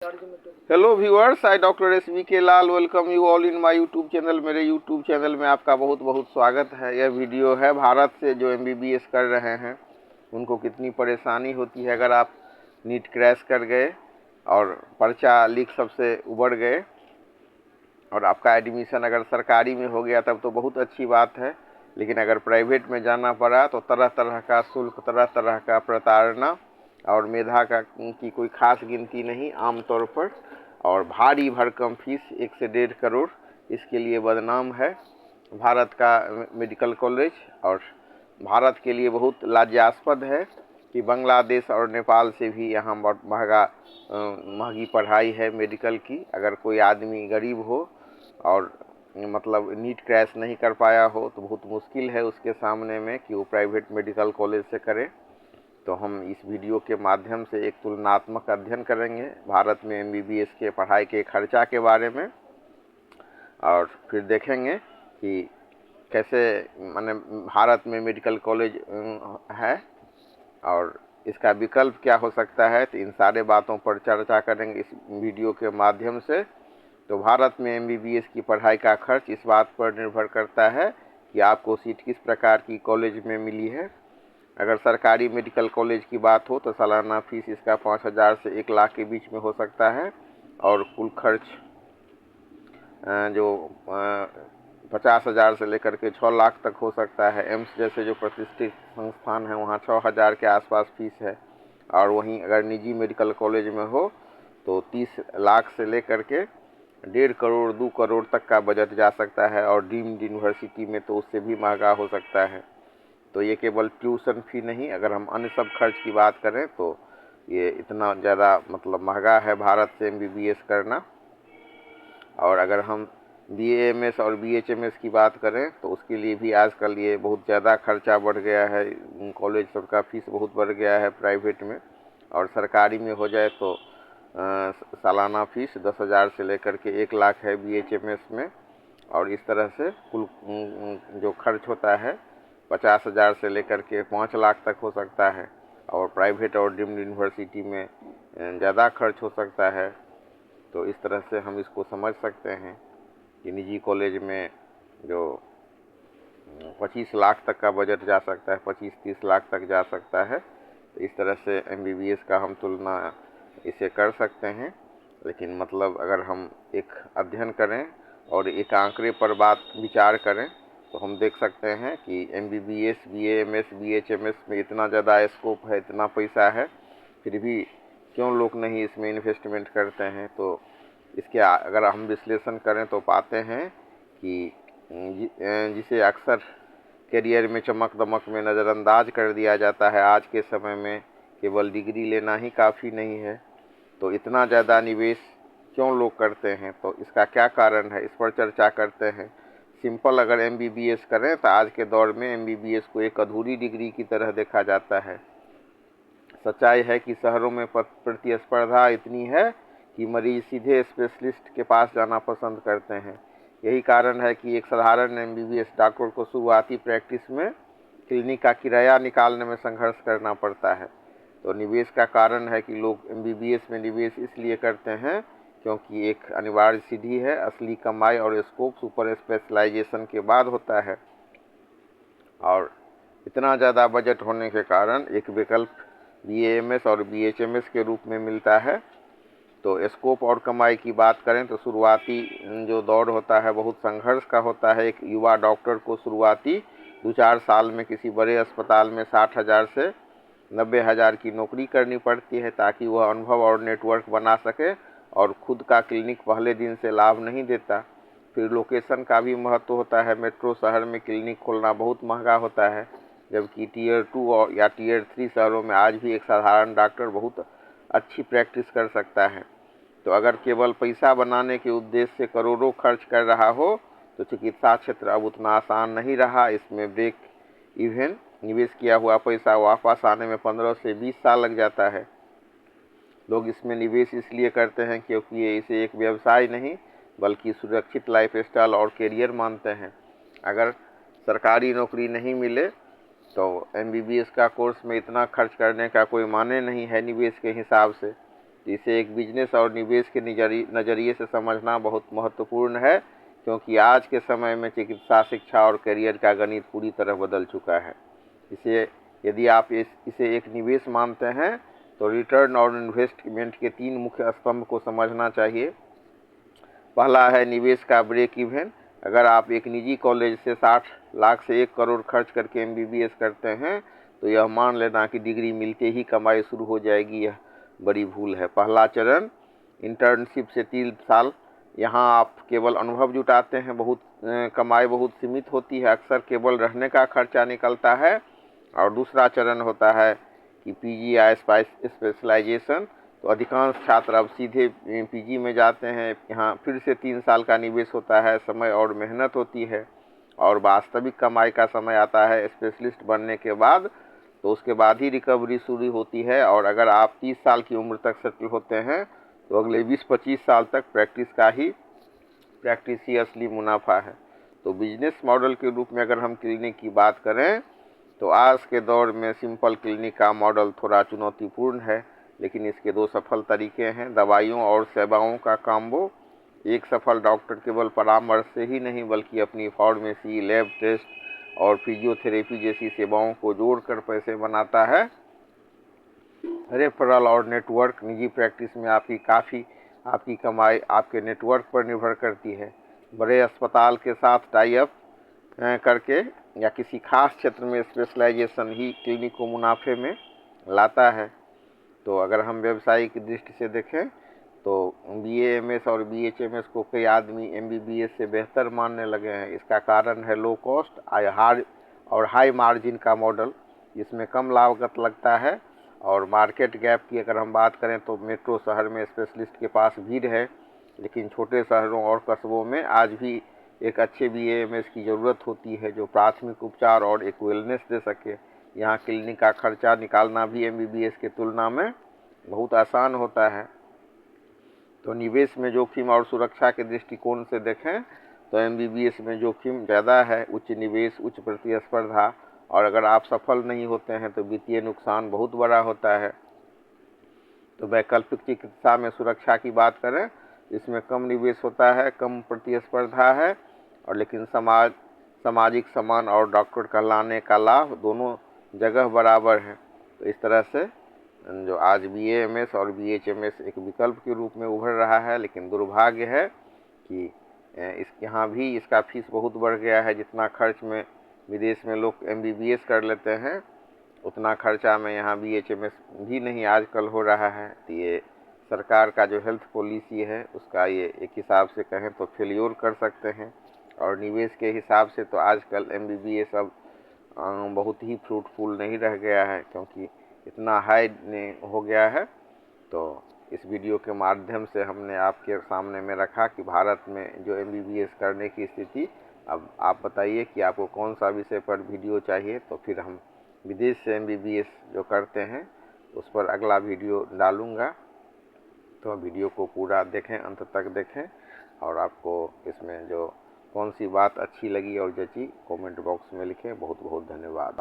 Hello viewers, I doctor SVK Lal welcome you all in my YouTube channel. मेरे YouTube channel में आपका बहुत बहुत स्वागत है। यह वीडियो है भारत से जो MBBS कर रहे हैं उनको कितनी परेशानी होती है अगर आप नीट क्रैश कर गए और पर्चा लीक सबसे उबड़ गए और आपका एडमिशन अगर सरकारी में हो गया तब तो बहुत अच्छी बात है, लेकिन अगर प्राइवेट में जाना पड़ा तो तरह तरह का शुल्क, तरह तरह का प्रताड़ना और मेधा की कोई खास गिनती नहीं आमतौर पर, और भारी भरकम फीस 1 से 1.5 करोड़ इसके लिए बदनाम है भारत का मेडिकल कॉलेज। और भारत के लिए बहुत लाज्यास्पद है कि बांग्लादेश और नेपाल से भी यहाँ बहुत महंगी पढ़ाई है मेडिकल की। अगर कोई आदमी गरीब हो और मतलब नीट क्रैश नहीं कर पाया हो तो बहुत मुश्किल है उसके सामने में कि वो प्राइवेट मेडिकल कॉलेज से करे। तो हम इस वीडियो के माध्यम से एक तुलनात्मक अध्ययन करेंगे भारत में MBBS के पढ़ाई के खर्चा के बारे में, और फिर देखेंगे कि कैसे माने भारत में मेडिकल कॉलेज है और इसका विकल्प क्या हो सकता है। तो इन सारे बातों पर चर्चा करेंगे इस वीडियो के माध्यम से। तो भारत में MBBS की पढ़ाई का खर्च इस बात पर निर्भर करता है कि आपको सीट किस प्रकार की कॉलेज में मिली है। अगर सरकारी मेडिकल कॉलेज की बात हो तो सालाना फीस इसका 5,000 से 1 लाख के बीच में हो सकता है, और कुल खर्च जो 50,000 से लेकर के 6 लाख तक हो सकता है। एम्स जैसे जो प्रतिष्ठित संस्थान है वहाँ 6,000 के आसपास फीस है, और वहीं अगर निजी मेडिकल कॉलेज में हो तो 30 लाख से लेकर के 1.5 करोड़ 2 करोड़ तक का बजट जा सकता है, और डीम्ड यूनिवर्सिटी में तो उससे भी महंगा हो सकता है। तो ये केवल ट्यूशन फी नहीं, अगर हम अन्य सब खर्च की बात करें तो ये इतना ज़्यादा मतलब महंगा है भारत से MBBS करना। और अगर हम BAMS और BHMS की बात करें तो उसके लिए भी आजकल ये बहुत ज़्यादा खर्चा बढ़ गया है। कॉलेज सबका फीस बहुत बढ़ गया है प्राइवेट में, और सरकारी में हो जाए तो सालाना फीस 10,000 से लेकर के 1 लाख है BHMS में, और इस तरह से कुल जो खर्च होता है 50,000 से लेकर के 5 लाख तक हो सकता है। और प्राइवेट और डीम्ड यूनिवर्सिटी में ज़्यादा खर्च हो सकता है। तो इस तरह से हम इसको समझ सकते हैं कि निजी कॉलेज में जो 25 लाख तक का बजट जा सकता है, 25-30 लाख तक जा सकता है। तो इस तरह से MBBS का हम तुलना इसे कर सकते हैं। लेकिन मतलब अगर हम एक अध्ययन करें और एक आंकड़े पर विचार करें तो हम देख सकते हैं कि MBBS, BAMS, BHMS में इतना ज़्यादा स्कोप है, इतना पैसा है, फिर भी क्यों लोग नहीं इसमें इन्वेस्टमेंट करते हैं। तो इसके अगर हम विश्लेषण करें तो पाते हैं कि जिसे अक्सर करियर में चमक दमक में नज़रअंदाज कर दिया जाता है, आज के समय में केवल डिग्री लेना ही काफ़ी नहीं है। तो इतना ज़्यादा निवेश क्यों लोग करते हैं, तो इसका क्या कारण है, इस पर चर्चा करते हैं। सिंपल अगर MBBS करें तो आज के दौर में MBBS को एक अधूरी डिग्री की तरह देखा जाता है। सच्चाई है कि शहरों में प्रतिस्पर्धा इतनी है कि मरीज सीधे स्पेशलिस्ट के पास जाना पसंद करते हैं। यही कारण है कि एक साधारण MBBS डॉक्टर को शुरुआती प्रैक्टिस में क्लिनिक का किराया निकालने में संघर्ष करना पड़ता है। तो निवेश का कारण है कि लोग MBBS में निवेश इसलिए करते हैं क्योंकि एक अनिवार्य सीढ़ी है, असली कमाई और स्कोप सुपर स्पेशलाइजेशन के बाद होता है। और इतना ज़्यादा बजट होने के कारण एक विकल्प BAMS और BHMS के रूप में मिलता है। तो स्कोप और कमाई की बात करें तो शुरुआती जो दौर होता है बहुत संघर्ष का होता है। एक युवा डॉक्टर को शुरुआती 2-4 साल में किसी बड़े अस्पताल में 60,000 से 90,000 की नौकरी करनी पड़ती है ताकि वह अनुभव और नेटवर्क बना सके, और खुद का क्लिनिक पहले दिन से लाभ नहीं देता। फिर लोकेशन का भी महत्व होता है। मेट्रो शहर में क्लिनिक खोलना बहुत महंगा होता है, जबकि Tier 2 या Tier 3 शहरों में आज भी एक साधारण डॉक्टर बहुत अच्छी प्रैक्टिस कर सकता है। तो अगर केवल पैसा बनाने के उद्देश्य से करोड़ों खर्च कर रहा हो तो चिकित्सा क्षेत्र अब उतना आसान नहीं रहा। इसमें ब्रेक इवन निवेश किया हुआ पैसा वापस आने में 15 से 20 साल लग जाता है। लोग इसमें निवेश इसलिए करते हैं क्योंकि ये इसे एक व्यवसाय नहीं बल्कि सुरक्षित लाइफस्टाइल और करियर मानते हैं। अगर सरकारी नौकरी नहीं मिले तो MBBS का कोर्स में इतना खर्च करने का कोई माने नहीं है निवेश के हिसाब से। तो इसे एक बिजनेस और निवेश के नज़रिए से समझना बहुत महत्वपूर्ण है, क्योंकि आज के समय में चिकित्सा शिक्षा और करियर का गणित पूरी तरह बदल चुका है। इसे यदि आप इसे एक निवेश मानते हैं तो रिटर्न और इन्वेस्टमेंट के 3 मुख्य स्तंभ को समझना चाहिए। पहला है निवेश का ब्रेक इवन। अगर आप एक निजी कॉलेज से 60 लाख से 1 करोड़ खर्च करके MBBS करते हैं तो यह मान लेना कि डिग्री मिलते ही कमाई शुरू हो जाएगी, यह बड़ी भूल है। पहला चरण इंटर्नशिप से 3 साल, यहाँ आप केवल अनुभव जुटाते हैं, कमाई बहुत सीमित होती है, अक्सर केवल रहने का खर्चा निकलता है। और दूसरा चरण होता है कि PG या स्पेशलाइजेशन। तो अधिकांश छात्र अब सीधे PG में जाते हैं, यहाँ फिर से 3 साल का निवेश होता है, समय और मेहनत होती है, और वास्तविक कमाई का समय आता है स्पेशलिस्ट बनने के बाद। तो उसके बाद ही रिकवरी शुरू होती है, और अगर आप 30 साल की उम्र तक सेटल होते हैं तो अगले 20-25 साल तक प्रैक्टिस ही असली मुनाफा है। तो बिजनेस मॉडल के रूप में अगर हम क्लिनिक की बात करें तो आज के दौर में सिंपल क्लिनिक का मॉडल थोड़ा चुनौतीपूर्ण है, लेकिन इसके 2 सफल तरीके हैं। दवाइयों और सेवाओं का कॉम्बो। एक सफल डॉक्टर केवल परामर्श से ही नहीं बल्कि अपनी फार्मेसी, लैब टेस्ट और फिजियोथेरेपी जैसी सेवाओं को जोड़कर पैसे बनाता है। रेफरल और नेटवर्क। निजी प्रैक्टिस में आपकी कमाई आपके नेटवर्क पर निर्भर करती है। बड़े अस्पताल के साथ टाई अप करके या किसी खास क्षेत्र में स्पेशलाइजेशन ही क्लिनिक को मुनाफे में लाता है। तो अगर हम व्यवसायिक दृष्टि से देखें तो BAMS और BHMS को कई आदमी MBBS से बेहतर मानने लगे हैं। इसका कारण है लो कॉस्ट और हाई मार्जिन का मॉडल, जिसमें कम लागत लगता है। और मार्केट गैप की अगर हम बात करें तो मेट्रो शहर में स्पेशलिस्ट के पास भीड़ है, लेकिन छोटे शहरों और कस्बों में आज भी एक अच्छे BAMS की ज़रूरत होती है जो प्राथमिक उपचार और एक वेलनेस दे सके। यहाँ क्लिनिक का खर्चा निकालना भी MBBS के तुलना में बहुत आसान होता है। तो निवेश में जोखिम और सुरक्षा के दृष्टिकोण से देखें तो MBBS में जोखिम ज़्यादा है, उच्च निवेश, उच्च प्रतिस्पर्धा, और अगर आप सफल नहीं होते हैं तो वित्तीय नुकसान बहुत बड़ा होता है। तो वैकल्पिक चिकित्सा में सुरक्षा की बात करें, इसमें कम निवेश होता है, कम प्रतिस्पर्धा है, और लेकिन सामाजिक सम्मान और डॉक्टर कहलाने का लाभ दोनों जगह बराबर है। तो इस तरह से जो आज BAMS और BHMS एक विकल्प के रूप में उभर रहा है, लेकिन दुर्भाग्य है कि यहाँ भी इसका फीस बहुत बढ़ गया है। जितना खर्च में विदेश में लोग MBBS कर लेते हैं उतना खर्चा में यहाँ BHMS भी नहीं आजकल हो रहा है। तो ये सरकार का जो हेल्थ पॉलिसी है उसका ये एक हिसाब से कहें तो फेल्योर कर सकते हैं। और निवेश के हिसाब से तो आजकल MBBS अब बहुत ही फ्रूटफुल नहीं रह गया है, क्योंकि इतना हाई हो गया है। तो इस वीडियो के माध्यम से हमने आपके सामने में रखा कि भारत में जो MBBS करने की स्थिति। अब आप बताइए कि आपको कौन सा विषय पर वीडियो चाहिए, तो फिर हम विदेश से MBBS जो करते हैं उस पर अगला वीडियो डालूँगा। तो वीडियो को पूरा देखें, अंत तक देखें, और आपको इसमें जो कौन सी बात अच्छी लगी और जची कमेंट बॉक्स में लिखें। बहुत बहुत धन्यवाद।